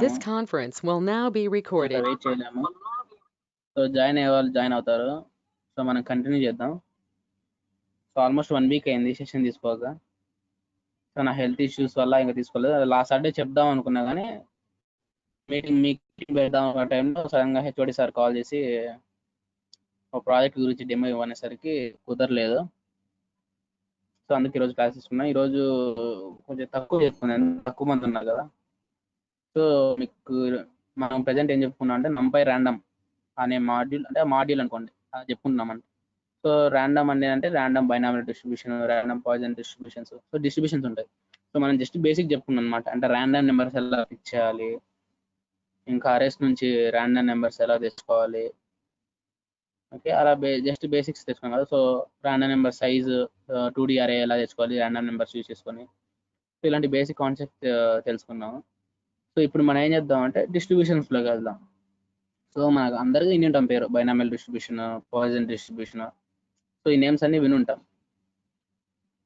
This conference will now be recorded. Wait చేయలేము. So join అయ్యే వాళ్ళు జాయిన్ అవుతారు. సో మనం కంటిన్యూ చేద్దాం. సో ఆల్మోస్ట్ 1 వీక్ అయింది సెషన్ తీసుకోక. సో నా హెల్త్ ఇష్యూస్ వల్ల ఇంకా తీసుకోలేదు. లాస్ట్ సండే చెప్దాం అనుకున్నా కానీ మీటింగ్ పెడదాం ఆ టైంలో సడన్గా హెచ్ఓడి సార్ కాల్ చేసి ఒక ప్రాజెక్ట్ గురించి డెమో ఇవ్వనేసరికి కుదరలేదు. సో అందుకు ఈరోజు క్లాస్ తీసుకున్నాం. ఈరోజు కొంచెం తక్కువ చెప్పుకున్నాను, తక్కువ మంది ఉన్నారు కదా. సో మీకు మనం ప్రజెంట్ ఏం చెప్పుకున్నాం అంటే నంపై ర్యాండమ్ అనే మాడ్యూల్, అంటే మాడ్యూల్ అనుకోండి అది చెప్పుకుంటున్నామండి. సో ర్యాండమ్ అంటే random binomial distribution, random poison distributions, so distributions ఉంటాయి. సో మనం జస్ట్ బేసిక్ చెప్పుకున్నాం అనమాట. అంటే ర్యాండమ్ నెంబర్స్ ఎలా పిక్ చేయాలి, ఇంకా అరేస్ నుంచి ర్యాండమ్ నెంబర్స్ ఎలా తెచ్చుకోవాలి, ఓకే అలా జస్ట్ బేసిక్స్ తెచ్చుకున్నాం కదా. So random number size 2D అరే ఎలా తెచ్చుకోవాలి ర్యాండమ్ నెంబర్స్ యూజ్ చేసుకొని, సో ఇలాంటి బేసిక్ కాన్సెప్ట్ తెలుసుకున్నాము. సో ఇప్పుడు మనం ఏం చేద్దాం అంటే డిస్ట్రిబ్యూషన్స్లోకి వెళ్దాం. సో మనకు అందరికీ విని ఉంటాం పేరు binomial distribution, Poisson distribution, so ఈ నేమ్స్ అన్ని విని ఉంటాం.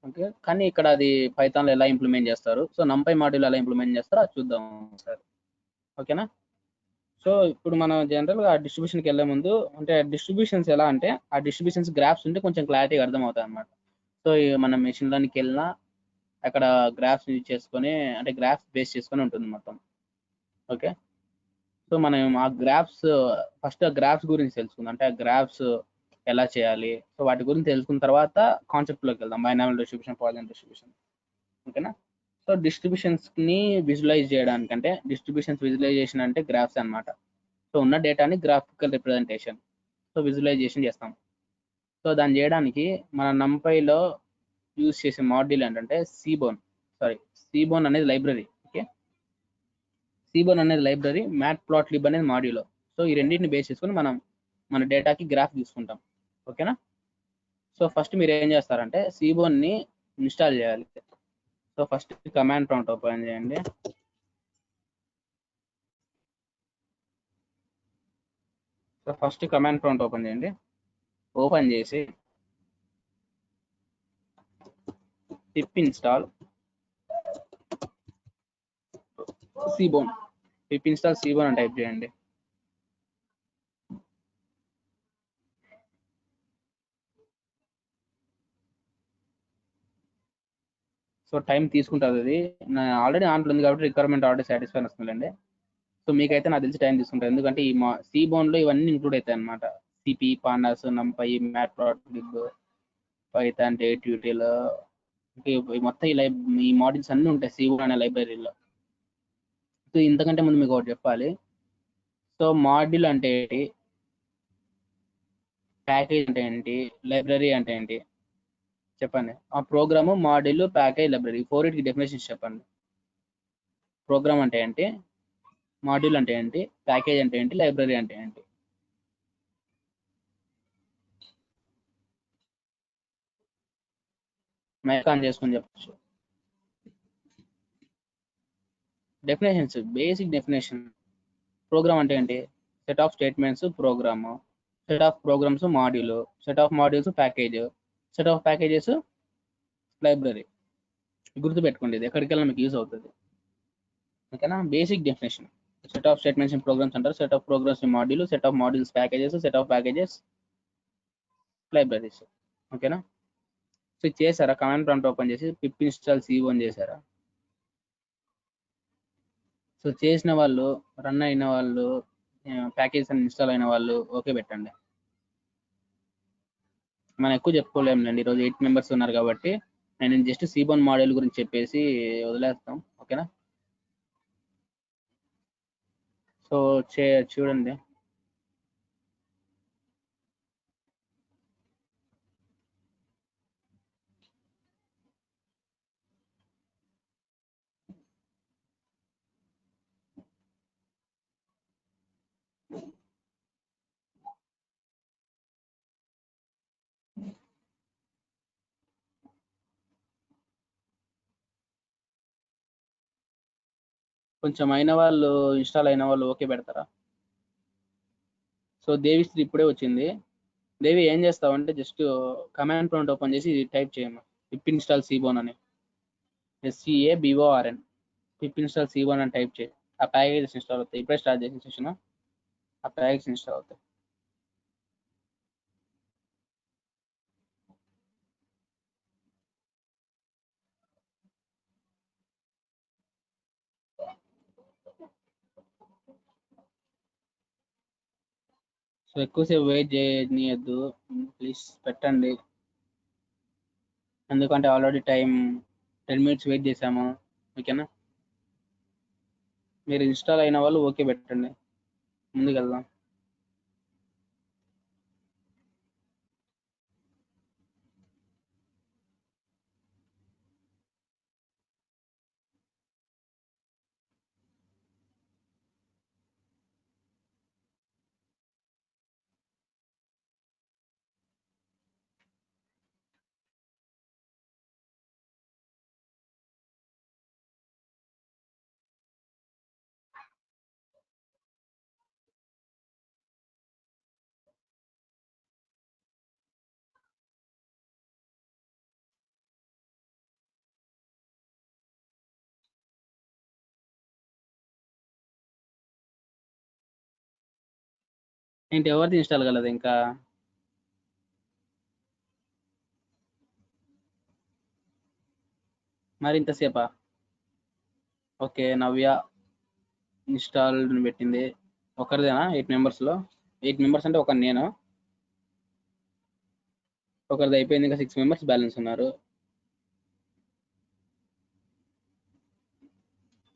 ఓకే, కానీ ఇక్కడ అది పైథాన్లో ఎలా ఇంప్లిమెంట్ చేస్తారు, సో నంపై మాడ్యూల్ ఎలా ఇంప్లిమెంట్ చేస్తారో అది చూద్దాం సార్. ఓకేనా. సో ఇప్పుడు మనం జనరల్గా డిస్ట్రిబ్యూషన్కి వెళ్ళే ముందు అంటే డిస్ట్రిబ్యూషన్స్ ఎలా అంటే ఆ డిస్ట్రిబ్యూషన్స్ గ్రాఫ్స్ ఉంటే కొంచెం క్లారిటీగా అర్థమవుతాయి అనమాట. సో మనం మెషిన్ లెర్నింగ్కి వెళ్ళినా అక్కడ గ్రాఫ్స్ యూజ్ చేసుకొని, అంటే గ్రాఫ్స్ బేస్ చేసుకొని ఉంటుంది మొత్తం. ఓకే, సో మనం ఆ గ్రాఫ్స్ ఫస్ట్ ఆ గ్రాఫ్స్ గురించి తెలుసుకుందాం. అంటే ఆ గ్రాఫ్స్ ఎలా చేయాలి, సో వాటి గురించి తెలుసుకున్న తర్వాత కాన్సెప్ట్లోకి వెళ్దాం, బైనామియల్ డిస్ట్రిబ్యూషన్, పాయిజన్ డిస్ట్రిబ్యూషన్. ఓకేనా. సో డిస్ట్రిబ్యూషన్స్ని విజువలైజ్ చేయడానికి, అంటే డిస్ట్రిబ్యూషన్స్ విజువలైజేషన్ అంటే గ్రాఫ్స్ అనమాట. సో ఉన్న డేటాని గ్రాఫికల్ రిప్రజెంటేషన్, సో విజువలైజేషన్ చేస్తాం. సో దాన్ని చేయడానికి మన నంపైలో యూజ్ చేసే మాడ్యూల్ ఏంటంటే సీబోన్ అనేది లైబ్రరీ. ఓకే, సీబోన్ అనేది లైబ్రరీ, మ్యాట్ప్లాట్లిబ్ అనేది మాడ్యూల్. సో ఈ రెండింటిని బేస్ చేసుకొని మనం మన డేటాకి గ్రాఫ్ తీసుకుంటాం. ఓకేనా. సో ఫస్ట్ మీరు ఏం చేస్తారంటే సీబోన్ని ఇన్స్టాల్ చేయాలి. So first command prompt open చేయండి. So first command prompt open చేయండి. ఓపెన్ చేసి పిప్ ఇన్స్టాల్ సీబోన్, పిప్ ఇన్స్టాల్ సీబోన్ అని టైప్ చేయండి. సో టైం తీసుకుంటుంది, అది ఆల్రెడీ ఆన్లో ఉంది కాబట్టి రిక్వైర్మెంట్ ఆల్రెడీ సాటిస్ఫై వస్తుందండి. సో మీకైతే నాకు తెలిసి టైం తీసుకుంటుంది, ఎందుకంటే ఈ సీబోన్లో ఇవన్నీ ఇంక్లూడ్ అవుతాయి అనమాట. సిపి, పాండాస్, నంపై, మ్యాట్ప్లాట్లిబ్, పైథాన్, డేట్యూటిల్, మొత్తం ఈ మాడ్యూల్స్ అన్నీ ఉంటాయి సీబోన్ అనే లైబ్రరీలో. సో ఇంతకంటే ముందు మీకు ఒకటి చెప్పాలి. సో మాడ్యూల్ అంటే ఏంటి, ప్యాకేజ్ అంటే ఏంటి, లైబ్రరీ అంటే ఏంటి చెప్పండి. ఆ ప్రోగ్రాము, మాడ్యూల్, ప్యాకేజ్, లైబ్రరీ, ఫోర్కి డెఫినేషన్స్ చెప్పండి. ప్రోగ్రామ్ అంటే ఏంటి, మాడ్యూల్ అంటే ఏంటి, ప్యాకేజ్ అంటే ఏంటి, లైబ్రరీ అంటే ఏంటి? మైక్ ఆన్ చేసుకొని చెప్పచ్చు. Definitions, basic definition. ప్రోగ్రామ్ అంటే ఏంటి, set of statements program, set of programs module, set of modules package, set of packages library. గుర్తుపెట్టుకోండి, ఇది ఎక్కడికి వెళ్ళినా మీకు యూజ్ అవుతుంది. ఓకేనా. Basic definition, set of statements in programs అంటారు, set of programs in module, set of modules packages, set of packages libraries. ఓకేనా. So చేశారా, కమాండ్ ప్రాంప్ట్ ఓపెన్ చేసి పిప్ ఇన్స్టాల్ సీబోన్ చేశారా? సో చేసిన వాళ్ళు, రన్ అయిన వాళ్ళు, ప్యాకేజ్ అని ఇన్స్టాల్ అయిన వాళ్ళు ఓకే పెట్టండి. మనం ఎక్కువ చెప్పుకోలేములేండి, ఈరోజు 8 మెంబర్స్ ఉన్నారు కాబట్టి నేను జస్ట్ సీబోన్ మాడ్యూల్ గురించి చెప్పేసి వదిలేస్తాం. ఓకేనా. సో చూడండి, కొంచెం అయిన వాళ్ళు, ఇన్స్టాల్ అయిన వాళ్ళు ఓకే పెడతారా? సో దేవిశ్రీ ఇప్పుడే వచ్చింది. దేవి ఏం చేస్తావంటే జస్ట్ కమాండ్ ప్రాంప్ట్ ఓపెన్ చేసి టైప్ చేయమ్మా, పిప్ ఇన్స్టాల్ సీబోన్ అని, SCABORN, పిప్ ఇన్స్టాల్ సీబోన్ అని టైప్ చేయి. ఆ ప్యాకేజెస్ ఇన్స్టాల్ అవుతాయి. ఇప్పుడే స్టార్ట్ చేసిన సెషన్, ఆ ప్యాకేజెస్ ఇన్స్టాల్ అవుతాయి. సో ఎక్కువసేపు వెయిట్ చేయనియద్దు ప్లీజ్, పెట్టండి. ఎందుకంటే ఆల్రెడీ టైం 10 minutes వెయిట్ చేసాము. ఓకేనా, మీరు ఇన్స్టాల్ అయిన వాళ్ళు ఓకే పెట్టండి, ముందుకు వెళ్దాం. ఏంటి ఎవరిది ఇన్స్టాల్ కలదు ఇంకా? మరి ఇంతసేపా? ఓకే, నవ్య ఇన్స్టాల్ పెట్టింది. ఒకరిదేనా 8 members లో? 8 members అంటే ఒక నేను, ఒకరిది అయిపోయింది, ఇంకా 6 members బ్యాలెన్స్ ఉన్నారు.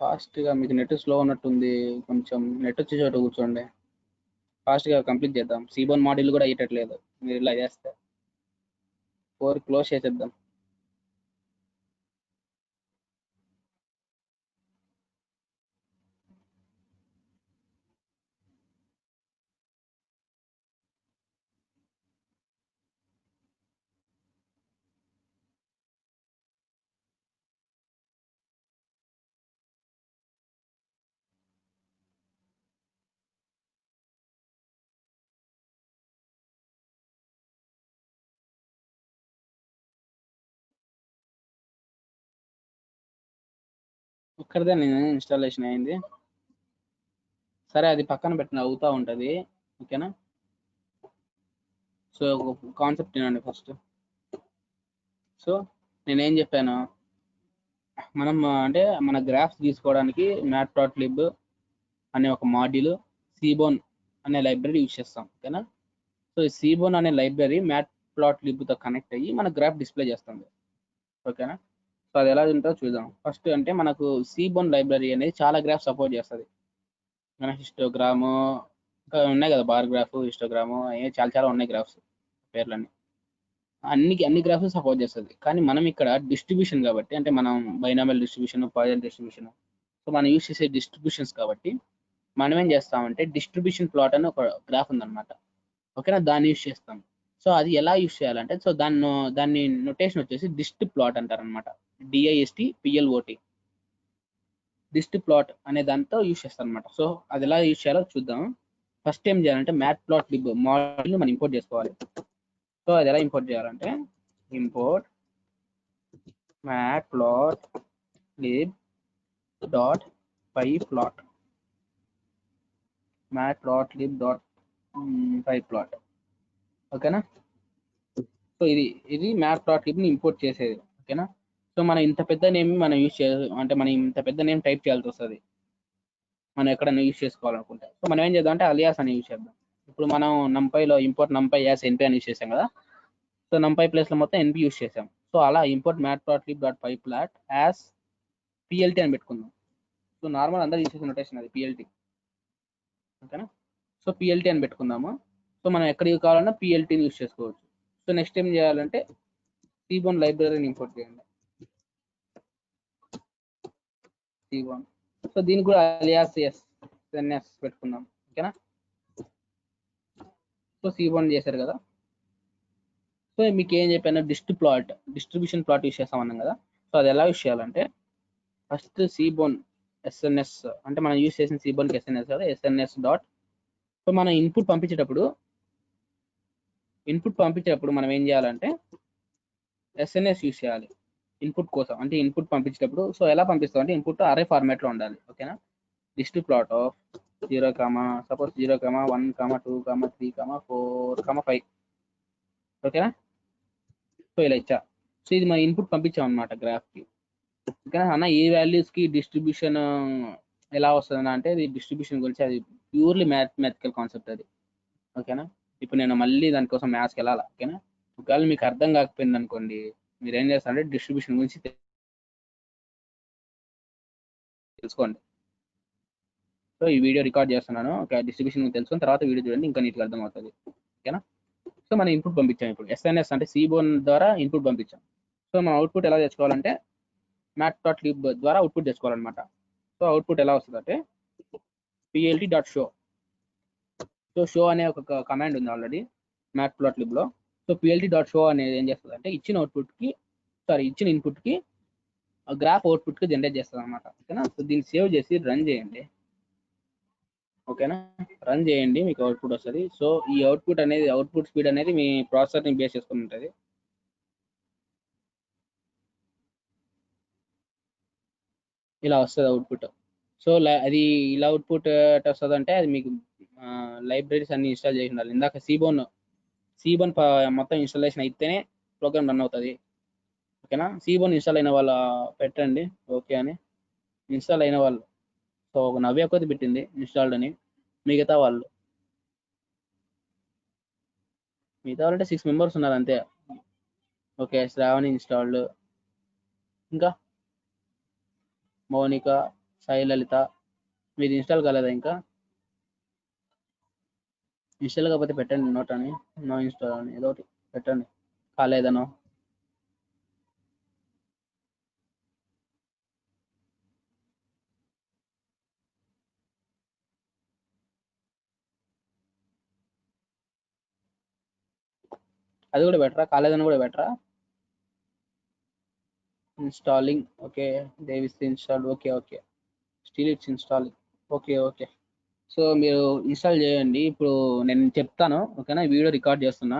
ఫాస్ట్గా మీకు నెట్ స్లో ఉన్నట్టుంది, కొంచెం నెట్ వచ్చే చోట కూర్చోండి, ఫాస్ట్గా కంప్లీట్ చేద్దాం. సీబోన్ మాడ్యూల్ కూడా అయ్యేటట్లేదు మీరు ఇలా చేస్తే. 4 క్లోజ్ చేసేద్దాం. ఒక్కరిదే నేను ఇన్స్టాలేషన్ అయింది. సరే, అది పక్కన పెట్టిన అవుతా ఉంటుంది. ఓకేనా, సో కాన్సెప్ట్ వినండి ఫస్ట్. సో నేనేం చెప్పాను, మనం అంటే మన గ్రాఫ్స్ తీసుకోవడానికి మ్యాట్ప్లాట్లిబ్ అనే ఒక మాడ్యూల్, సీబోన్ అనే లైబ్రరీ యూజ్ చేస్తాం. ఓకేనా, సో ఈ సీబోన్ అనే లైబ్రరీ మ్యాట్ప్లాట్లిబ్తో కనెక్ట్ అయ్యి మన గ్రాఫ్ డిస్ప్లే చేస్తుంది. ఓకేనా, సో అది ఎలా ఉంటుందో చూద్దాం. ఫస్ట్ అంటే మనకు సీబోన్ లైబ్రరీ అనేది చాలా గ్రాఫ్ సపోర్ట్ చేస్తుంది. మన హిస్టోగ్రాము ఇంకా ఉన్నాయి కదా, బార్ గ్రాఫ్, హిస్టోగ్రాము, చాలా చాలా ఉన్నాయి గ్రాఫ్స్ పేర్లన్నీ. అన్ని గ్రాఫ్స్ సపోర్ట్ చేస్తుంది. కానీ మనం ఇక్కడ డిస్ట్రిబ్యూషన్ కాబట్టి, అంటే మనం binomial distribution, Poisson distribution, so మనం యూస్ చేసే డిస్ట్రిబ్యూషన్స్ కాబట్టి మనం ఏం చేస్తామంటే డిస్ట్రిబ్యూషన్ ప్లాట్ అని ఒక గ్రాఫ్ ఉందన్నమాట. ఓకేనా, దాన్ని యూస్ చేస్తాం. సో అది ఎలా యూస్ చేయాలంటే, సో దాన్ని నొటేషన్ వచ్చేసి డిస్ట్ ప్లాట్ అంటారు అనమాట. DIST PLOT, డిస్ట్ ప్లాట్ అనే దాంతో యూస్ చేస్తాం అనమాట. సో అది ఎలా యూస్ చేయాలో చూద్దాం. ఫస్ట్ ఏం చేయాలంటే మ్యాట్ప్లాట్లిబ్ మోడల్ని మనం ఇంపోర్ట్ చేసుకోవాలి. సో అది ఎలా ఇంపోర్ట్ చేయాలంటే ఇంపోర్ట్ matplotlib.pyplot, matplotlib.pyplot. ఓకేనా, సో ఇది మ్యాట్ప్లాట్లిబ్ని ఇంపోర్ట్ చేసేది. ఓకేనా, సో మనం ఇంత పెద్ద నేమ్ మనం యూస్ చే అంటే మనం ఇంత పెద్ద నేమ్ టైప్ చేయాల్సి వస్తుంది మనం ఎక్కడైనా యూస్ చేసుకోవాలనుకుంటే. సో మనం ఏం చేద్దాం అంటే అలియాస్ అని యూస్ చేద్దాం. ఇప్పుడు మనం నంపైలో ఇంపోర్ట్ నంపై యాస్ ఎన్పి అని యూస్ చేసాం కదా, సో నంపై ప్లేస్లో మొత్తం ఎన్పి యూస్ చేసాం. సో అలా ఇంపోర్ట్ matplotlib.pyplot యాస్ PLT అని పెట్టుకుందాం. సో నార్మల్ అందరూ యూస్ చేసే నొటేషన్ అది PLT. ఓకేనా, సో PLT అని పెట్టుకుందాము. సో మనం ఎక్కడికి కావాలన్నా PLTని యూస్ చేసుకోవచ్చు. సో నెక్స్ట్ ఏం చేయాలంటే సీబోన్ లైబ్రరీని ఇంపోర్ట్ చేయండి, సీబోన్. సో దీనికి కూడా అలియాస్ SNS పెట్టుకుందాం. ఓకేనా, సో సీబోన్ చేశారు కదా. సో మీకు ఏం చెప్పాను, డిస్ట్రిబ్యూషన్ ప్లాట్ యూస్ చేస్తామన్నాం కదా. సో అది ఎలా యూస్ చేయాలంటే ఫస్ట్ సీబోన్ SNS, అంటే మనం యూస్ చేసిన సీబోన్కి SNS కదా, SNS డాట్. సో మనం ఇన్పుట్ పంపించేటప్పుడు మనం ఏం చేయాలంటే SNS యూస్ చేయాలి ఇన్పుట్ కోసం. అంటే ఇన్పుట్ పంపించేటప్పుడు సో ఎలా పంపిస్తాం అంటే ఇన్పుట్ అరే ఫార్మాట్లో ఉండాలి. ఓకేనా, list plot of 0, suppose 0, 1, 2, 3, 4, 5. ఓకేనా? సో ఇలా ఇచ్చా. సో ఇది మన ఇన్పుట్ పంపించాం అనమాట గ్రాఫ్కి. ఓకేనా అన్న? ఈ వాల్యూస్కి డిస్ట్రిబ్యూషన్ ఎలా వస్తుంది అంటే ఇది డిస్ట్రిబ్యూషన్ గురించి అది ప్యూర్లీ మ్యాథమెటికల్ కాన్సెప్ట్ అది. ఓకేనా? ఇప్పుడు నేను మళ్ళీ దానికోసం మ్యాథ్స్కి వెళ్ళాలా. ఓకేనా? ఒకవేళ మీకు అర్థం కాకపోయింది అనుకోండి, మీరు ఏం చేస్తారంటే డిస్ట్రిబ్యూషన్ గురించి తెలుసుకోండి. సో ఈ వీడియో రికార్డ్ చేస్తున్నాను. ఓకే, డిస్ట్రిబ్యూషన్ తెలుసుకుని తర్వాత వీడియో చూడండి, ఇంకా నీట్గా అర్థం అవుతుంది. ఓకేనా? సో మనం ఇన్పుట్ పంపించాం. ఇప్పుడు ఎస్ఎన్ఎస్ అంటే సీబోన్ ద్వారా ఇన్పుట్ పంపించాం. సో మనం అవుట్పుట్ ఎలా తెచ్చుకోవాలంటే mat.lib ద్వారా అవుట్పుట్ తెచ్చుకోవాలన్నమాట. సో అవుట్పుట్ ఎలా వస్తుంది అంటే plt.show. సో షో అనే ఒక కమాండ్ ఉంది ఆల్రెడీ mat.lib లో. సో plt.show అనేది ఏం చేస్తుంది అంటే ఇచ్చిన ఇన్పుట్కి గ్రాఫ్ అవుట్పుట్కి జనరేట్ చేస్తుంది అనమాట. ఓకేనా? సో దీన్ని సేవ్ చేసి రన్ చేయండి. ఓకేనా? రన్ చేయండి, మీకు అవుట్పుట్ వస్తుంది. సో ఈ అవుట్పుట్ స్పీడ్ అనేది మీ ప్రాసెసర్ని బేస్ చేసుకుని ఉంటుంది. ఇలా వస్తుంది అవుట్పుట్. సో అది ఇలా అవుట్పుట్ వస్తుంది అంటే అది మీకు లైబ్రరీస్ అన్ని ఇన్స్టాల్ చేసి ఉండాలి. ఇందాక సీబోన్ మొత్తం ఇన్స్టాలేషన్ అయితేనే ప్రోగ్రామ్ రన్ అవుతుంది. ఓకేనా? సీబోన్ ఇన్స్టాల్ అయిన వాళ్ళు పెట్టండి ఓకే అని. ఇన్స్టాల్ అయిన వాళ్ళు. సో ఒక నవ్య కొద్ది పెట్టింది ఇన్స్టాల్డ్ అని. మిగతా వాళ్ళు అంటే 6 మెంబర్స్ ఉన్నారు అంతే. ఓకే, శ్రావణి ఇన్స్టాల్డ్, ఇంకా మౌనిక, సాయిలలిత. మీది ఇన్స్టాల్ కాలేదా ఇంకా? ఇన్స్టాల్ కాకపోతే పెట్టండి నోట్ అని, నో ఇన్స్టాల్ అని ఏదో ఒకటి పెట్టండి కాలేదనో. అది కూడా బెటరా? కాలేదని కూడా బెటరా? Installing. Okay, Davis install. Okay, still it's installing. Okay. So మీరు ఇన్స్టాల్ చేయండి. ఇప్పుడు నేను చెప్తాను. ఓకేనా? వీడియో రికార్డ్ చేస్తున్నా.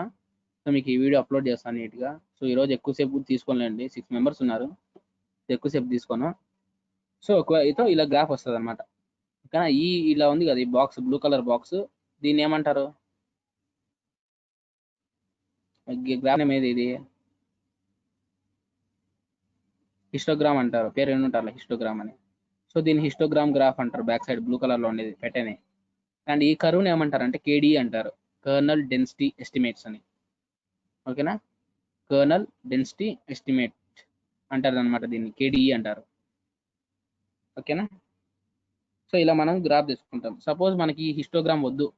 సో మీకు ఈ వీడియో అప్లోడ్ చేస్తాను నీట్గా. సో ఈరోజు ఎక్కువసేపు తీసుకోలేండి, 6 మెంబర్స్ ఉన్నారు, ఎక్కువసేపు తీసుకోను. సో ఒకవేళ ఇలా గ్రాఫ్ వస్తుంది అనమాట. ఓకేనా? ఇలా ఉంది కదా ఈ బాక్స్, బ్లూ కలర్ బాక్స్, దీన్ని ఏమంటారు? గ్రాఫ్ నేమ్ ఏది? ఇది హిస్టోగ్రామ్ అంటారు. పేరు ఏమంటారు? హిస్టోగ్రామ్ అని. సో దీన్ని హిస్టోగ్రామ్ గ్రాఫ్ అంటారు. బ్యాక్ సైడ్ బ్లూ కలర్ లో ఉండేది పెట్టేనే. అండ్ ఈ కరువుని ఏమంటారు అంటే కేడీ అంటారు, కర్నల్ డెన్సిటీ ఎస్టిమేట్స్ అని. ఓకేనా? కర్నల్ డెన్సిటీ ఎస్టిమేట్ అంటారు అనమాట, దీన్ని కేడీఈ అంటారు. ఓకేనా? సో ఇలా మనం గ్రాఫ్ తీసుకుంటాం. సపోజ్ మనకి హిస్టోగ్రామ్ వద్దు,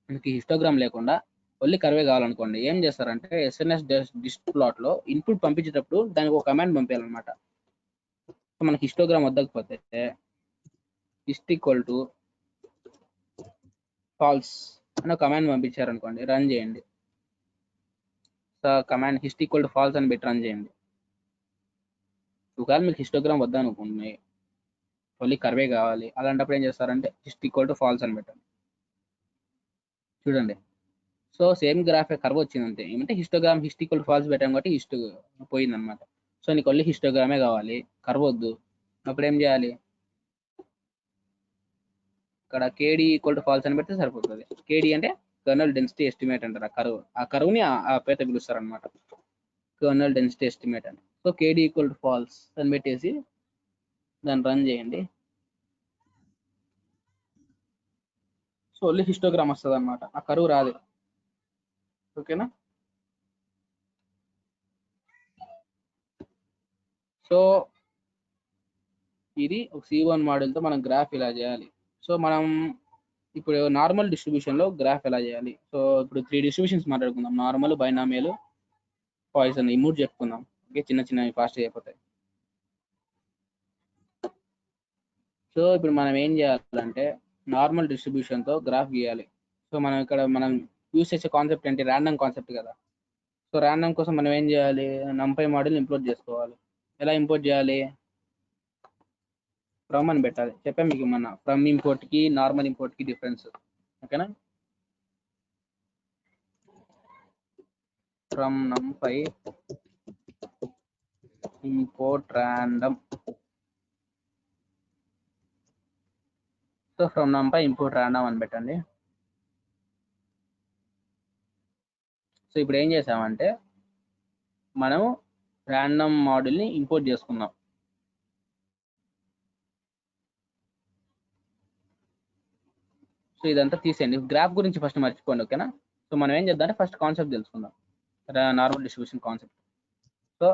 మనకి హిస్టోగ్రామ్ లేకుండా ఓన్లీ కర్వే కావాలనుకోండి, ఏం చేస్తారంటే ఎస్ఎన్ఎస్ డిస్ట్ ప్లాట్ లో ఇన్పుట్ పంపించేటప్పుడు దానికి ఒక కమాండ్ పంపించాలన్నమాట. సో మనకి హిస్టోగ్రామ్ వద్దకపోతే డిస్ట్ ఈక్వల్ టు ఫాల్స్ అని ఒక కమాండ్ పంపించారనుకోండి, రన్ చేయండి. So command hist equal to false అని పెట్టి రన్ చేయండి. ఒకవేళ మీకు హిస్టోగ్రామ్ వద్దనుకోండి, ఓన్లీ కర్వే కావాలి, అలాంటప్పుడు ఏం చేస్తారంటే హిస్ట్ ఈక్వల్ టు ఫాల్స్ అని పెట్టండి. చూడండి, సో సేమ్ గ్రాఫ్ కర్వ్ వచ్చింది అంతే. ఏమంటే హిస్టోగ్రామ్ హిస్ట్ ఈక్వల్ టు ఫాల్స్ పెట్టాం కాబట్టి పోయింది అనమాట. సో నీకు ఓన్లీ హిస్టోగ్రామే కావాలి, కర్వ్ వద్దు. అప్పుడు ఏం చేయాలి? ఇక్కడ కేడీ ఈక్వల్ టు ఫాల్స్ అని పెడితే సరిపోతుంది. కేడీ అంటే కర్నల్ డెన్సిటీ ఎస్టిమేట్ అంటారు. ఆ కర్వ్ని ఆ పేరుతో పిలుస్తారు అనమాట, కర్నల్ డెన్సిటీ ఎస్టిమేట్ అని. సో కేడీ ఈక్వల్ టు ఫాల్స్ అని పెట్టేసి దాన్ని రన్ చేయండి. సో ఓన్లీ హిస్టోగ్రామ్ వస్తుంది అనమాట, ఆ కరువు రాదు. ఓకేనా? సో ఇది ఒక C1 మోడల్తో మనం గ్రాఫ్ ఇలా చేయాలి. సో మనం ఇప్పుడు నార్మల్ డిస్ట్రిబ్యూషన్లో గ్రాఫ్ ఎలా చేయాలి? సో ఇప్పుడు 3 డిస్ట్రిబ్యూషన్స్ మాట్లాడుకుందాం. నార్మల్, బైనామియల్, పాయిజన్, ఈ 3 చెప్పుకుందాం. ఓకే, చిన్నవి ఫాస్ట్ అయిపోతాయి. సో ఇప్పుడు మనం ఏం చేయాలంటే నార్మల్ డిస్ట్రిబ్యూషన్తో గ్రాఫ్ గీయాలి. సో మనం యూస్ చేసే కాన్సెప్ట్ ఏంటి? ర్యాండమ్ కాన్సెప్ట్ కదా. సో ర్యాండమ్ కోసం మనం ఏం చేయాలి? NumPy మోడల్ ఇంపోర్ట్ చేసుకోవాలి. ఎలా ఇంపోర్ట్ చేయాలి? ఫ్రమ్ అని పెట్టాలి. చెప్పాను మీకు మన ఫ్రమ్ ఇంపోర్ట్కి నార్మల్ ఇంపోర్ట్కి డిఫరెన్స్. ఓకేనా? From NumPy import random. So from నంపై import random అని పెట్టండి. సో ఇప్పుడు ఏం చేసామంటే మనం ర్యాండమ్ మోడల్ని ఇంపోర్ట్ చేసుకున్నాం. సో ఇదంతా తీసేయండి. గ్రాఫ్ గురించి ఫస్ట్ మర్చిపోండి, ఓకేనా. సో మనం ఏం చేద్దాం అంటే ఫస్ట్ కాన్సెప్ట్ తెలుసుకుందాం, normal distribution concept. So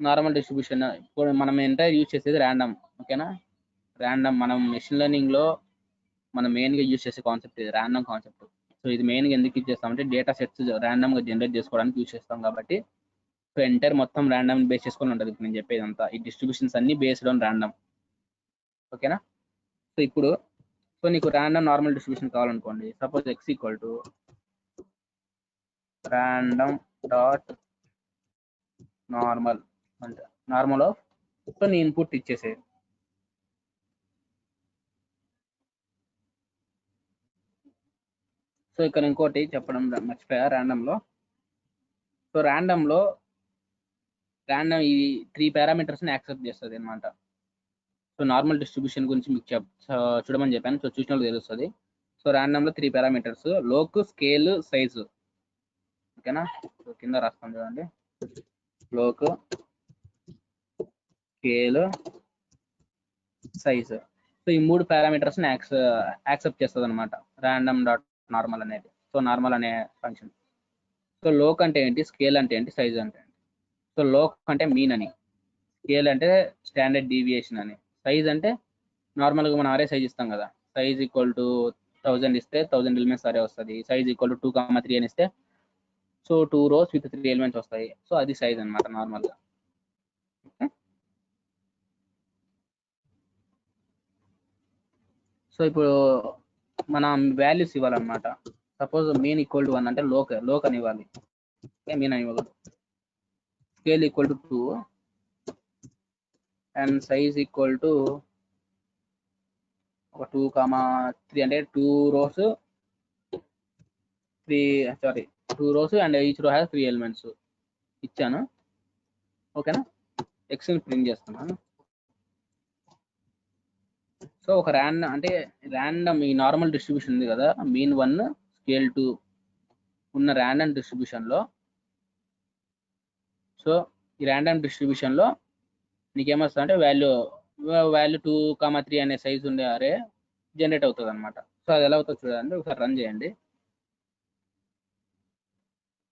normal distribution ఇప్పుడు మనం ఎంటైర్ యూజ్ చేసేది ర్యాండమ్, ఓకేనా. ర్యాండమ్ మనం మెషిన్ లెర్నింగ్లో మనం మెయిన్గా యూజ్ చేసే కాన్సెప్ట్ ఇది ర్యాండమ్ కాన్సెప్ట్. సో ఇది మెయిన్గా ఎందుకు యూజ్ చేస్తామంటే డేటా సెట్స్ ర్యాండమ్గా జనరేట్ చేసుకోవడానికి యూజ్ చేస్తాం కాబట్టి. సో ఎంటైర్ మొత్తం ర్యాండమ్ బేస్ చేసుకొని ఉంటుంది ఇప్పుడు నేను చెప్పేది అంతా. ఈ డిస్ట్రిబ్యూషన్స్ అన్ని బేస్డ్ ఆన్ ర్యాండమ్, ఓకేనా. సో ఇప్పుడు సో నీకు ర్యాండమ్ నార్మల్ డిస్ట్రిబ్యూషన్ కావాలనుకోండి, suppose x equal to random dot normal అంటే నార్మల్ ఆఫ్, సో నీ ఇన్పుట్ ఇచ్చేసే. సో ఇక్కడ ఇంకోటి చెప్పడం మర్చిపోయా ర్యాండమ్లో. సో ర్యాండమ్ ఈ 3 పారామీటర్స్ని యాక్సెప్ట్ చేస్తుంది అనమాట. సో నార్మల్ డిస్ట్రిబ్యూషన్ గురించి మీకు చూడమని చెప్పాను, సో చూసిన వాళ్ళకి తెలుస్తుంది. సో ర్యాండమ్లో 3 పారామీటర్స్, లోక్, స్కేల్, సైజు, ఓకేనా. సో కింద రాస్తాం చూడండి, లోక్, స్కేల్, సైజ్. సో ఈ 3 పారామీటర్స్ని యాక్సెప్ట్ చేస్తుంది అనమాట ర్యాండమ్ డాట్ నార్మల్ అనేది. సో నార్మల్ అనే ఫంక్షన్. సో లోక్ అంటే ఏంటి, స్కేల్ అంటే ఏంటి, సైజ్ అంటే ఏంటి. సో లోక్ అంటే మీన్ అని, స్కేల్ అంటే స్టాండర్డ్ డీవియేషన్ అని, సైజ్ అంటే నార్మల్గా మనం అరే సైజ్ ఇస్తాం కదా, సైజ్ ఈక్వల్ టు 1000 ఇస్తే 1000 ఎలిమెంట్స్ అరే వస్తుంది. సైజ్ ఈక్వల్ టు 2,3 అని ఇస్తే సో 2 rows విత్ 3 ఎలిమెంట్స్ వస్తాయి. సో అది సైజ్ అనమాట నార్మల్గా. సో ఇప్పుడు మనం వాల్యూస్ ఇవ్వాలన్నమాట. సపోజ్ మీన్ ఈక్వల్ టు 1 అంటే లోక్ అని ఇవ్వాలి, మీన్ అని ఇవ్వకూడదు. Scale equal to 2 and size equal to 2,3 అంటే 2 rows and each row has 3 elements ఇచ్చాను, ఓకేనా. ఎక్స్ని ప్రింట్ చేస్తున్నాను. సో ఒక ర్యాండమ్ ఈ నార్మల్ డిస్ట్రిబ్యూషన్ ఉంది కదా, మీన్ 1 స్కేల్ 2 ఉన్న ర్యాండమ్ డిస్ట్రిబ్యూషన్లో, సో ఈ ర్యాండమ్ డిస్ట్రిబ్యూషన్లో నీకేమొస్తుంది అంటే వాల్యూ 2,3 అనే సైజ్ ఉండే అరే జనరేట్ అవుతుంది అనమాట. సో అది ఎలా అవుతుంది చూడండి, ఒకసారి రన్ చేయండి.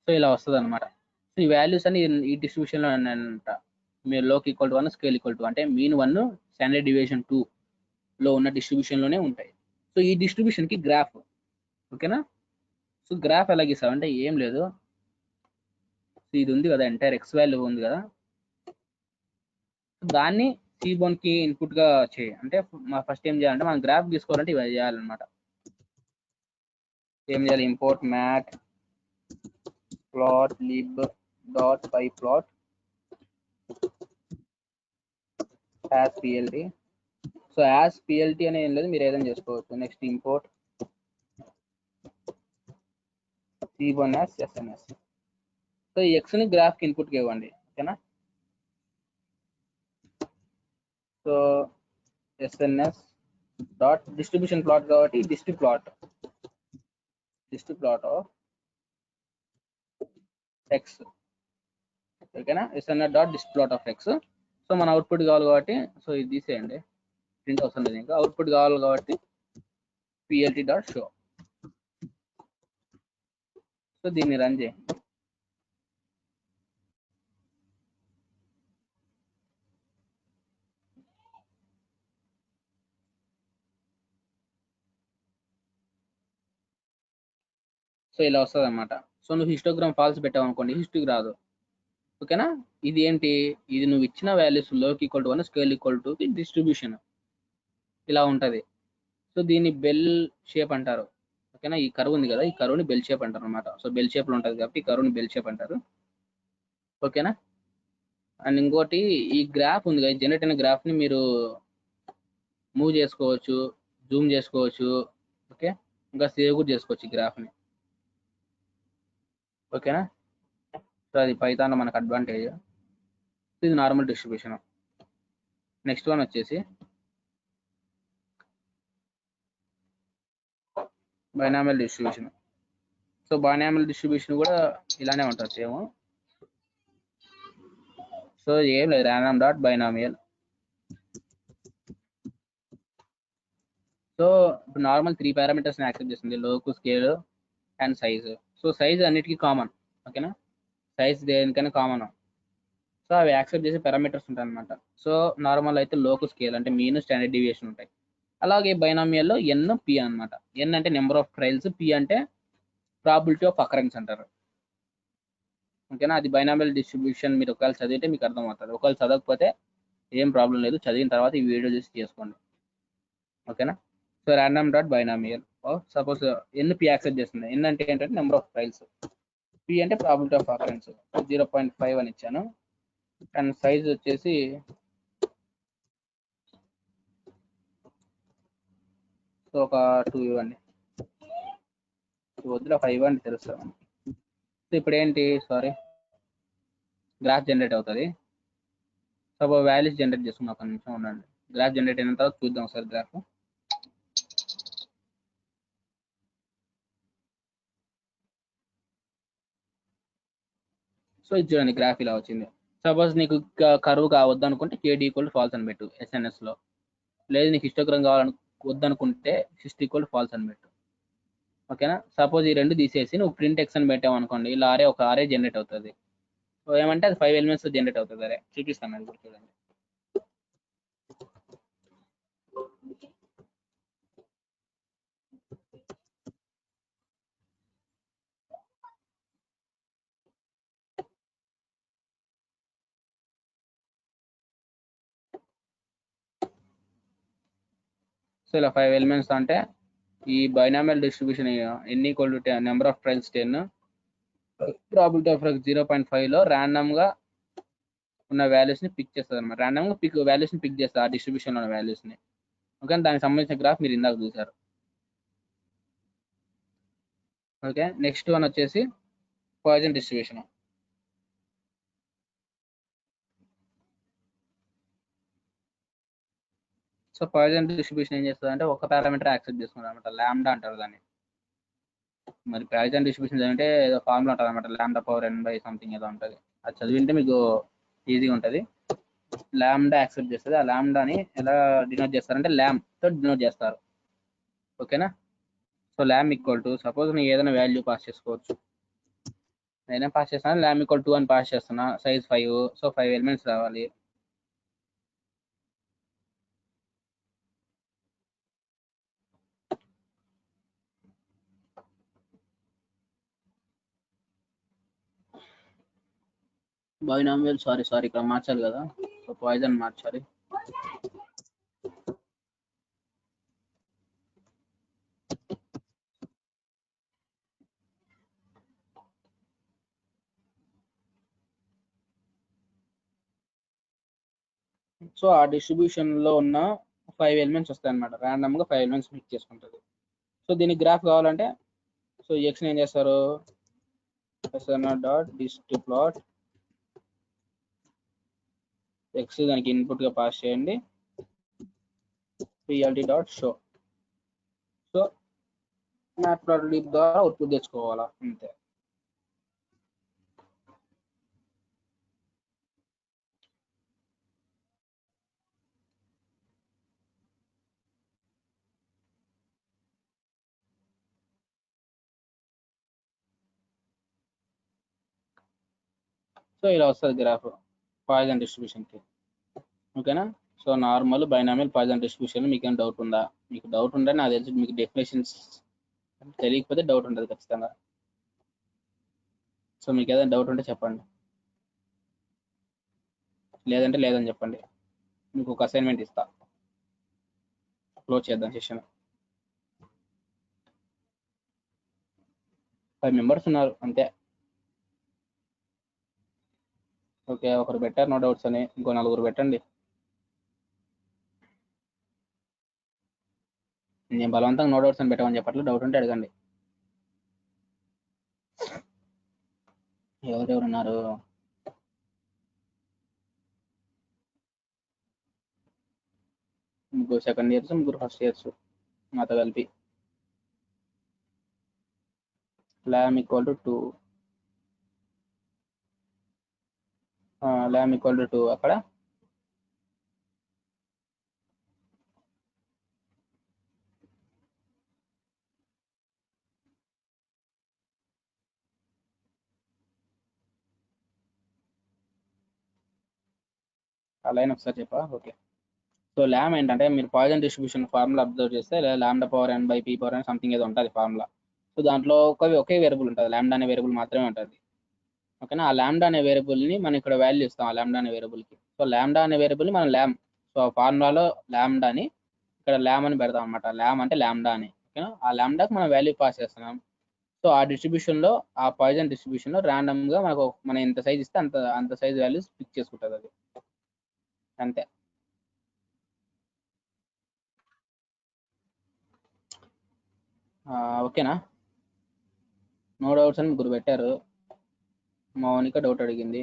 సో ఇలా వస్తుంది అనమాట. సో ఈ వాల్యూస్ అని ఈ డిస్ట్రిబ్యూషన్లో అంట, మీరు Lok equal to 1 scale equal to అంటే మీన్ 1 స్టాండర్డ్ డివియేషన్ 2లో ఉన్న డిస్ట్రిబ్యూషన్లోనే ఉంటాయి. సో ఈ డిస్ట్రిబ్యూషన్కి గ్రాఫ్, ఓకేనా. సో గ్రాఫ్ ఎలా గీసామంటే ఏం లేదు, సో ఇది ఉంది కదా ఎంటైర్ ఎక్స్ వాల్యూ ఉంది కదా, దాన్ని సీబోన్కి ఇన్పుట్గా చేయి. అంటే ఫస్ట్ ఏం చేయాలంటే మనం గ్రాఫ్ తీసుకోవాలంటే ఇవి చేయాలన్నమాట. ఏం చేయాలి, import matplotlib dot pyplot as PLT. So as PLT అనేది ఏం లేదు, మీరు ఏదైనా చేసుకోవచ్చు. Next import seaborn as SNS. So ఈ ఎక్స్ని గ్రాఫ్కి ఇన్పుట్గా ఇవ్వండి, ఓకేనా. So SNS dot distribution plot కాబట్టి డిస్ట్రిక్ట్ ప్లాట్ ఆఫ్ ఎక్స్, ఓకేనా. SNS dot district plot of x. So మన అవుట్పుట్ కావాలి కాబట్టి సో ఇది తీసేయండి, ప్రింట్ అవసరం లేదు. ఇంకా అవుట్పుట్ కావాలి కాబట్టి పిఎల్టీ డాట్ షో. సో దీన్ని రన్ చేయండి. సో ఇలా వస్తుంది అనమాట. సో నువ్వు హిస్టోగ్రామ్ ఫాల్స్ పెట్టావు అనుకోండి, హిస్టరీ రాదు, ఓకేనా. ఇది ఏంటి, ఇది నువ్వు ఇచ్చిన values Lok equal to 1 scale equal to distribution ఇలా ఉంటుంది. సో దీన్ని బెల్ షేప్ అంటారు, ఓకేనా. ఈ కర్వ్ ఉంది కదా, ఈ కర్వ్ని బెల్ షేప్ అంటారు అనమాట. సో బెల్ షేప్లో ఉంటుంది కాబట్టి ఈ కర్వ్ని బెల్ షేప్ అంటారు, ఓకేనా. అండ్ ఇంకోటి ఈ గ్రాఫ్ ఉంది కదా, జనరేట్ అయిన గ్రాఫ్ని మీరు మూవ్ చేసుకోవచ్చు, జూమ్ చేసుకోవచ్చు, ఓకే. ఇంకా సేవ్ కూడా చేసుకోవచ్చు ఈ గ్రాఫ్ని, ఓకేనా. సో అది పైథాన్లో మనకు అడ్వాంటేజ్. ఇది నార్మల్ డిస్ట్రిబ్యూషన్. నెక్స్ట్ వన్ వచ్చేసి binomial distribution. So binomial distribution కూడా ఇలానే ఉంటుంది సేమ్. సో ఏం లేదు, ర్యాండమ్ డాట్ బైనామియల్. సో ఇప్పుడు నార్మల్ 3 పారామీటర్స్ని యాక్సెప్ట్ చేస్తుంది, loc, scale and size. So size అన్నిటికీ కామన్, ఓకేనా, సైజ్ దేనికైనా కామన్. సో అవి యాక్సెప్ట్ చేసే పారామీటర్స్ ఉంటాయి అనమాట. సో నార్మల్ అయితే లోకు, స్కేల్ అంటే మీన్, స్టాండర్డ్ డీవియేషన్ ఉంటాయి. అలాగే బైనామియల్లో ఎన్, పి అనమాట. ఎన్ అంటే నెంబర్ ఆఫ్ ట్రయల్స్, పి అంటే ప్రాబిలిటీ ఆఫ్ అకరెన్స్ అంటారు, ఓకేనా. అది బైనామియల్ డిస్ట్రిబ్యూషన్ మీరు ఒకవేళ చదివితే మీకు అర్థమవుతుంది. ఒకవేళ చదవకపోతే ఏం ప్రాబ్లం లేదు, చదివిన తర్వాత ఈ వీడియో చూసి చేసుకోండి, ఓకేనా. So random dot binomial. Suppose N P accept చేస్తుంది. ఎన్ అంటే ఏంటంటే నెంబర్ ఆఫ్ ట్రయల్స్, పి అంటే ప్రాబిలిటీ ఆఫ్ అకరెన్స్ 0.5 అని ఇచ్చాను. అండ్ సైజ్ వచ్చేసి సో ఒక 2 ఇవ్వండి, వద్దులో 5 ఇవ్వండి తెలుస్తుంది. సో ఇప్పుడు ఏంటి, సారీ, గ్రాఫ్ జనరేట్ అవుతుంది. సపోజ్ వాల్యూస్ జనరేట్ చేసుకున్నాం, ఒక నిమిషం ఉండండి. గ్రాఫ్ జనరేట్ అయిన తర్వాత చూద్దాం సార్ గ్రాఫ్. సో ఇది చూడండి, గ్రాఫ్ ఇలా వచ్చింది. సపోజ్ నీకు కరువు కావద్దు అనుకుంటే కేడీ ఈక్వల్ ఫాల్స్ అని పెట్టు ఎస్ఎన్ఎస్లో. లేదు నీకు హిస్టోగ్రామ్ వద్దనుకుంటే సిస్ట్ ఈక్వల్ ఫాల్స్ అని పెట్టు, ఓకేనా. సపోజ్ ఈ రెండు తీసేసి నువ్వు ప్రింట్ ఎక్స్ అని పెట్టావు అనుకోండి, ఇలా ఒక ఆరే జనరేట్ అవుతుంది. సో ఏమంటే అది 5 ఎలిమెంట్స్ జనరేట్ అవుతుంది. అరే చూపిస్తాను అది కూడా చూడండి. సో ఇలా 5 ఎలిమెంట్స్ అంటే ఈ binomial distribution n equal to number of trials 10, probability of 0.5లో ర్యాండమ్గా ఉన్న వాల్యూస్ని పిక్ చేస్తుంది అనమాట. ర్యాండమ్గా వాల్యూస్ని పిక్ చేస్తుంది ఆ డిస్ట్రిబ్యూషన్లో ఉన్న వాల్యూస్ని, ఓకే. దానికి సంబంధించిన గ్రాఫ్ మీరు ఇందాక చూసారు, ఓకే. నెక్స్ట్ వన్ వచ్చేసి Poisson distribution. So Poisson distribution ఏం చేస్తుంది అంటే ఒక పారామీటర్ యాక్సెప్ట్ చేసుకుంటారు అనమాట, ల్యాండా అంటారు దాన్ని. మరి పాయిజన్ డిస్ట్రిబ్యూషన్ అంటే ఏదో ఫార్ములా ఉంటుంది అనమాట, lambda power n by something ఏదో ఉంటుంది. అది చదివింటే మీకు ఈజీగా ఉంటుంది. ల్యాండా యాక్సెప్ట్ చేస్తుంది. ఆ ల్యాండాని ఎలా డినోట్ చేస్తారంటే ల్యామ్తో డినోట్ చేస్తారు, ఓకేనా. సో ల్యామ్ ఈక్వల్ టు సపోజ్ నేను ఏదైనా వాల్యూ పాస్ చేసుకోవచ్చు. నేనే పాస్ చేస్తాను, ల్యామ్ ఈక్వల్ 2 అని పాస్ చేస్తున్నా, సైజ్ 5. సో 5 ఎలిమెంట్స్ రావాలి. బైనామియల్ సారీ ఇక్కడ మార్చాలి కదా, సో పాయిజన్ మార్చాలి. సో ఆ డిస్ట్రిబ్యూషన్లో ఉన్న 5 ఎలిమెంట్స్ వస్తాయి అనమాట, ర్యాండమ్గా 5 ఎలిమెంట్స్ పిక్ చేసుకుంటుంది. సో దీనికి గ్రాఫ్ కావాలంటే సో ఎక్స్ని ఏం చేస్తారు, ఎస్ఎన్ఆర్ డాట్ డిస్ట్ ప్లాట్ ఎక్స్ దానికి ఇన్పుట్గా పాస్ చేయండి, పిఎల్డి డాట్ షో. సో మ్యాట్ప్లాట్లిబ్ ద్వారా అవుట్పుట్ తెచ్చుకోవాలా, అంతే. సో ఇలా వస్తుంది గ్రాఫ్ పాయిజన్ డిస్ట్రిబ్యూషన్కి, ఓకేనా. So normal binomial Poisson distribution మీకు ఏం డౌట్ ఉందా? మీకు డౌట్ ఉంటే నాకు తెలిసి మీకు డెఫినేషన్స్ తెలియకపోతే డౌట్ ఉంటుంది ఖచ్చితంగా. సో మీకు ఏదైనా డౌట్ ఉంటే చెప్పండి, లేదంటే లేదని చెప్పండి. మీకు ఒక అసైన్మెంట్ ఇస్తా, క్లోజ్ చేద్దాం సెషన్. 5 మెంబర్స్ ఉన్నారు అంతే, ఓకే. ఒకరు పెట్టారు నో డౌట్స్ అని, ఇంకో 4 పెట్టండి. నేను బలవంతంగా నో డౌట్స్ అని పెట్టమని చెప్పట్లు, డౌట్ ఉంటే అడగండి. ఎవరెవరు ఉన్నారు? ముగ్గురు సెకండ్ ఇయర్స్, ముగ్గురు ఫస్ట్ ఇయర్స్ నాతో కలిపి. ల్యామ్ ఈక్వల్ టు 2, ల్యామ్ ఈక్వల్ టు 2 అక్కడ ఆ లైన్ ఒకసారి చెప్పా. ఓకే, సో ల్యామ్ ఏంటంటే మీరు పాయిజన్ డిస్ట్రిబ్యూషన్ ఫార్ములా అబ్జర్వ్ చేస్తే lambda power n by P power n something ఏదో ఉంటుంది ఫార్ములా. సో దాంట్లో ఒకే వేరియబుల్ ఉంటుంది, లాంబ్డా అనే వేరియబుల్ మాత్రమే ఉంటుంది. ఓకేనా, ఆ లాంబ్డా అనే వేరియబుల్ని మనం ఇక్కడ వాల్యూ ఇస్తాం ఆ లాంబ్డా అనే వేరియబుల్కి. సో లాంబ్డా అనే వేరియబుల్ని మనం ల్యామ్, సో ఫార్ములాలో లాంబ్డాని ఇక్కడ ల్యామ్ అని పెడతాం అనమాట. ల్యామ్ అంటే లాంబ్డా అని. ఓకేనా, ఆ లాంబ్డాకి మనం వాల్యూ పాస్ చేస్తున్నాం. సో ఆ డిస్ట్రిబ్యూషన్లో, ఆ పాయిజన్ డిస్ట్రిబ్యూషన్లో ర్యాండమ్గా మనకు మనం ఎంత సైజ్ ఇస్తే అంత సైజ్ వాల్యూస్ పిక్ చేసుకుంటుంది అది, అంతే. ఓకేనా, నో డౌట్స్ అని ముగ్గురు పెట్టారు. మౌనిక డౌట్ అడిగింది.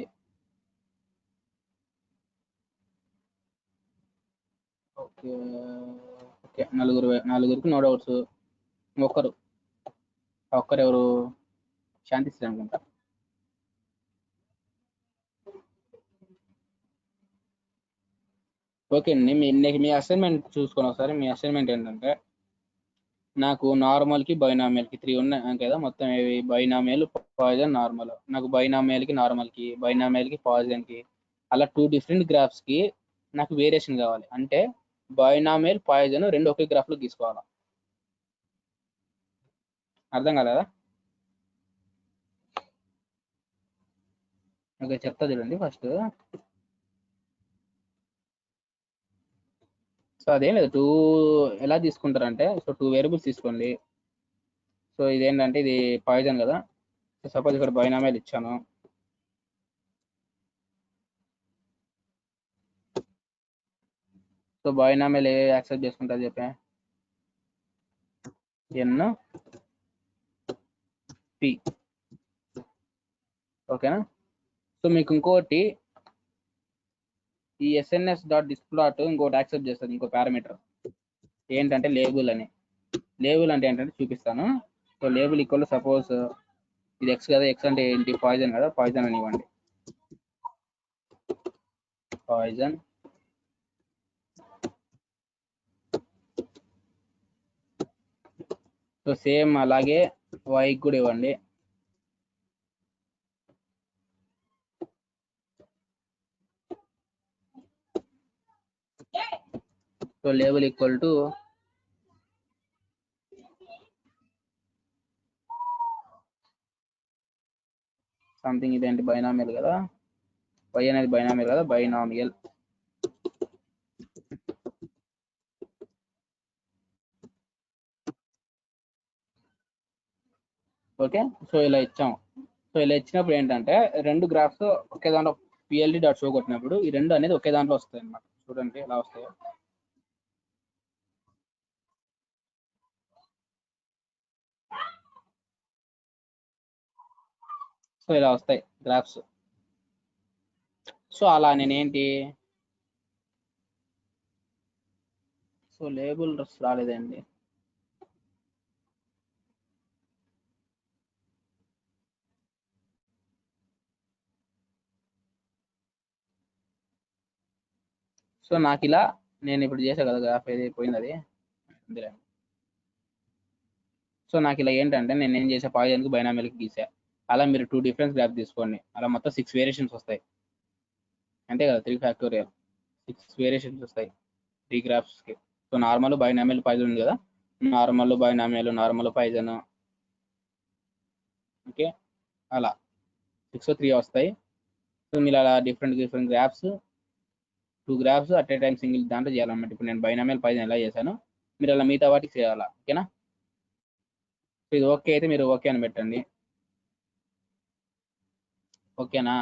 ఓకే ఓకే, నలుగురికి నో డౌట్స్. ఒక్కరెవరు? శాంతిశ్రీ అనుకుంటా. ఓకే అండి, మీ అసైన్మెంట్ చూసుకొని ఒకసారి. మీ అసైన్మెంట్ ఏంటంటే, నాకు నార్మల్కి బైనామియల్కి 3 ఉన్నాయి కదా, మొత్తం ఏవి బైనామియల్, పాయిజన్, నార్మల్. నాకు బైనామియల్కి, నార్మల్కి, బైనామియల్కి, పాయిజన్కి అలా 2 డిఫరెంట్ గ్రాఫ్స్కి నాకు వేరియేషన్ కావాలి. అంటే బైనామియల్, పాయిజన్ రెండు ఒకే గ్రాఫ్లో తీసుకోవాలి. అర్థం కాలేదా? ఓకే, చెప్తా చూడండి ఫస్ట్. సో అదేం లేదు, 2 ఎలా తీసుకుంటారంటే, సో 2 వేరియబుల్స్ తీసుకోండి. సో ఇదేంటంటే ఇది పాయిజన్ కదా. సో సపోజ్ ఇక్కడ బైనామియల్ ఇచ్చాను. సో బైనామియల్ ఏ యాక్సెప్ట్ చేసుకుంటుంది చెప్పే? N P. ఓకేనా, సో మీకు ఇంకోటి ఈ ఎస్ఎన్ఎస్ డాట్ డిస్ప్లాట్ ఇంకోటి యాక్సెప్ట్ చేస్తుంది, ఇంకో పారామీటర్ ఏంటంటే లేబుల్ అని. లేబుల్ అంటే ఏంటంటే చూపిస్తాను. సో లేబుల్ ఈక్వల్ సపోజ్ ఇది ఎక్స్ కదా, ఎక్స్ అంటే ఏంటి? పాయిజన్ కదా, పాయిజన్ అని ఇవ్వండి. పాయిజన్ సో సేమ్ అలాగే వైకి కూడా ఇవ్వండి. So label equal to something, ఇదేంటి బైనామియల్ కదా, వై అనేది బైనామియల్ కదా, బైనామియల్. ఓకే, సో ఇలా ఇచ్చాము. సో ఇలా ఇచ్చినప్పుడు ఏంటంటే రెండు గ్రాఫ్స్ ఒకే దాంట్లో పిఎల్డి డాట్ షో కొట్టినప్పుడు ఈ రెండు అనేది ఒకే దాంట్లో వస్తాయి అన్నమాట. చూడండి ఎలా వస్తాయో. సో ఇలా వస్తాయి గ్రాఫ్స్. సో అలా నేనేంటి, సో లేబుల్ రాలేదండి. సో నాకు ఇలా నేను ఇప్పుడు చేసా కదా గ్రాఫ్, ఏది పోయింది అది. సో నాకు ఇలా ఏంటంటే నేను ఏం చేసా, పాయిజన్కి బైనామియల్కి గీసా. అలా మీరు 2 డిఫరెన్స్ గ్రాఫ్ తీసుకోండి, అలా మొత్తం 6 వేరియేషన్స్ వస్తాయి. అంతే కదా, 3 ఫ్యాక్టోరియల్ 6 వేరియేషన్స్ వస్తాయి 3 గ్రాఫ్స్కి. సో నార్మల్, బైనామియల్, పాయిజన్ ఉంది కదా, normal, binomial, normal, poison. Okay, అలా 6 3 వస్తాయి. సో మీరు అలా different graphs 2 graphs at a time single దాంట్లో చేయాలన్నమాట. ఇప్పుడు నేను బైనామియల్, పాయిజన్ ఎలా చేశాను, మీరు అలా మిగతా వాటికి చేయాలా. ఓకేనా, సో ఇది ఓకే అయితే మీరు ఓకే అని పెట్టండి. ఓకేనా.